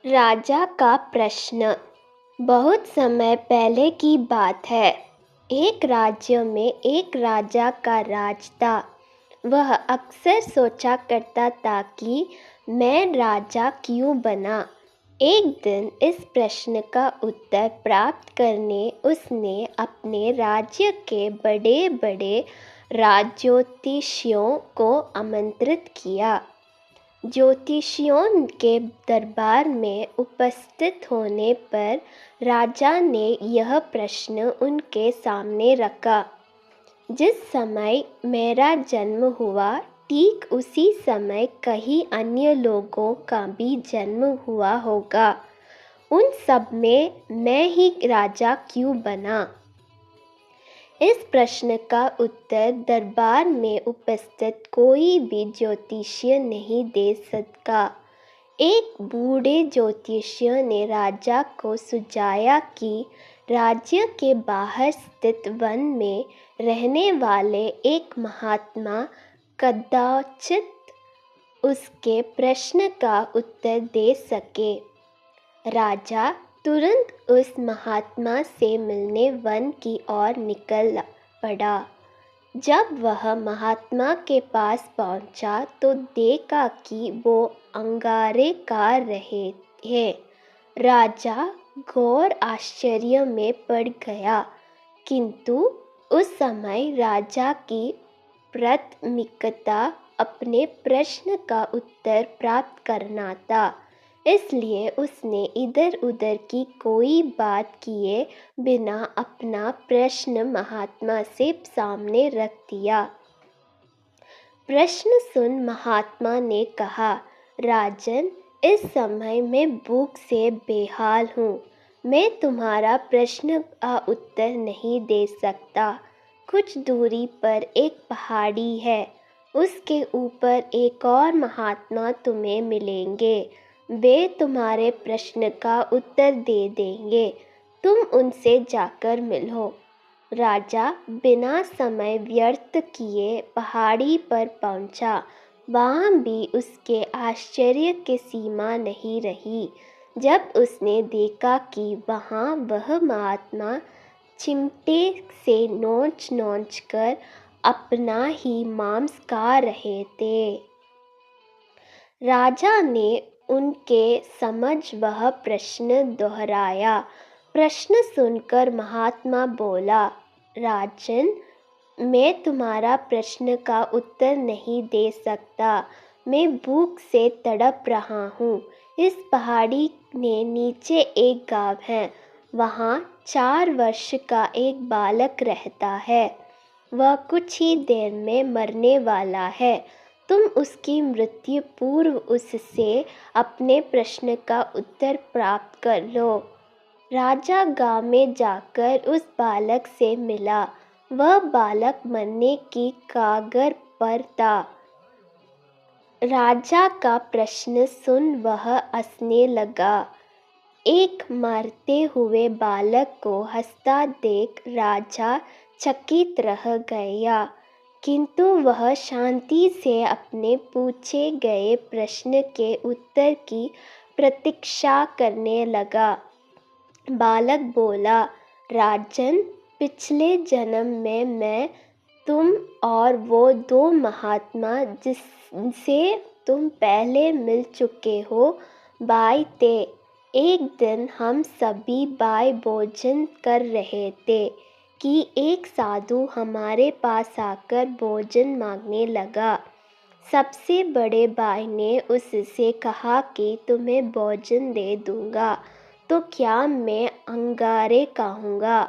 राजा का प्रश्न। बहुत समय पहले की बात है। एक राज्य में एक राजा का राज था। वह अक्सर सोचा करता था कि मैं राजा क्यों बना। एक दिन इस प्रश्न का उत्तर प्राप्त करने उसने अपने राज्य के बड़े बड़े ज्योतिषियों को आमंत्रित किया। ज्योतिषियों के दरबार में उपस्थित होने पर राजा ने यह प्रश्न उनके सामने रखा। जिस समय मेरा जन्म हुआ, ठीक उसी समय कई अन्य लोगों का भी जन्म हुआ होगा। उन सब में मैं ही राजा क्यों बना? इस प्रश्न का उत्तर दरबार में उपस्थित कोई भी ज्योतिषी नहीं दे सका। एक बूढ़े ज्योतिषी ने राजा को सुझाया कि राज्य के बाहर स्थित वन में रहने वाले एक महात्मा कदाचित उसके प्रश्न का उत्तर दे सके। राजा तुरंत उस महात्मा से मिलने वन की ओर निकल पड़ा। जब वह महात्मा के पास पहुंचा तो देखा कि वो अंगारे कर रहे हैं। राजा घोर आश्चर्य में पड़ गया, किंतु उस समय राजा की प्राथमिकता अपने प्रश्न का उत्तर प्राप्त करना था। इसलिए उसने इधर उधर की कोई बात किए बिना अपना प्रश्न महात्मा से सामने रख दिया। प्रश्न सुन महात्मा ने कहा, राजन, इस समय मैं भूख से बेहाल हूँ। मैं तुम्हारा प्रश्न का उत्तर नहीं दे सकता। कुछ दूरी पर एक पहाड़ी है, उसके ऊपर एक और महात्मा तुम्हें मिलेंगे। वे तुम्हारे प्रश्न का उत्तर दे देंगे। तुम उनसे जाकर मिलो। राजा बिना समय व्यर्थ किए पहाड़ी पर पहुंचा। वहाँ भी उसके आश्चर्य की सीमा नहीं रही जब उसने देखा कि वहाँ वह महात्मा चिमटे से नोच नोच कर अपना ही मांस खा रहे थे। राजा ने उनके समझ वह प्रश्न दोहराया। प्रश्न सुनकर महात्मा बोला, राजन, मैं तुम्हारा प्रश्न का उत्तर नहीं दे सकता। मैं भूख से तड़प रहा हूँ। इस पहाड़ी के नीचे एक गांव है। वहाँ 4 वर्ष का एक बालक रहता है। वह कुछ ही देर में मरने वाला है। तुम उसकी मृत्यु पूर्व उससे अपने प्रश्न का उत्तर प्राप्त कर लो। राजा गांव में जाकर उस बालक से मिला। वह बालक मरने की कगार पर था। राजा का प्रश्न सुन वह हंसने लगा। एक मरते हुए बालक को हंसता देख राजा चकित रह गया, किंतु वह शांति से अपने पूछे गए प्रश्न के उत्तर की प्रतीक्षा करने लगा। बालक बोला, राजन, पिछले जन्म में मैं, तुम और वो 2 महात्मा जिनसे तुम पहले मिल चुके हो, भाई थे। एक दिन हम सभी भाई भोजन कर रहे थे कि एक साधु हमारे पास आकर भोजन मांगने लगा। सबसे बड़े भाई ने उससे कहा कि तुम्हें भोजन दे दूंगा तो क्या मैं अंगारे खाऊंगा,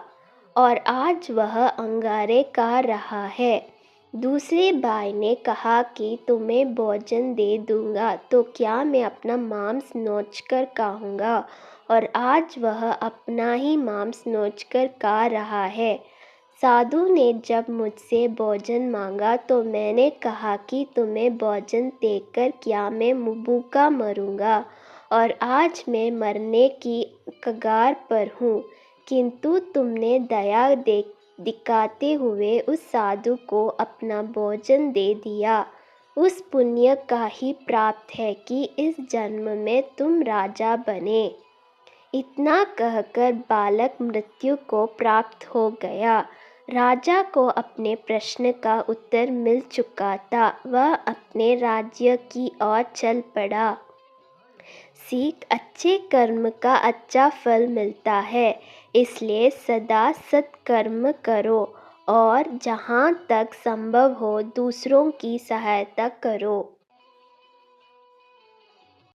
और आज वह अंगारे खा रहा है। दूसरे भाई ने कहा कि तुम्हें भोजन दे दूंगा तो क्या मैं अपना मांस नोचकर खाऊंगा, और आज वह अपना ही मांस नोचकर खा रहा है। साधु ने जब मुझसे भोजन मांगा तो मैंने कहा कि तुम्हें भोजन देकर क्या मैं भूखा मरूंगा, और आज मैं मरने की कगार पर हूँ, किंतु तुमने दया दिखाते हुए उस साधु को अपना भोजन दे दिया। उस पुण्य का ही प्राप्त है कि इस जन्म में तुम राजा बने। इतना कहकर बालक मृत्यु को प्राप्त हो गया। राजा को अपने प्रश्न का उत्तर मिल चुका था। वह अपने राज्य की ओर चल पड़ा। सीख: अच्छे कर्म का अच्छा फल मिलता है, इसलिए सदा सत्कर्म करो और जहाँ तक संभव हो दूसरों की सहायता करो।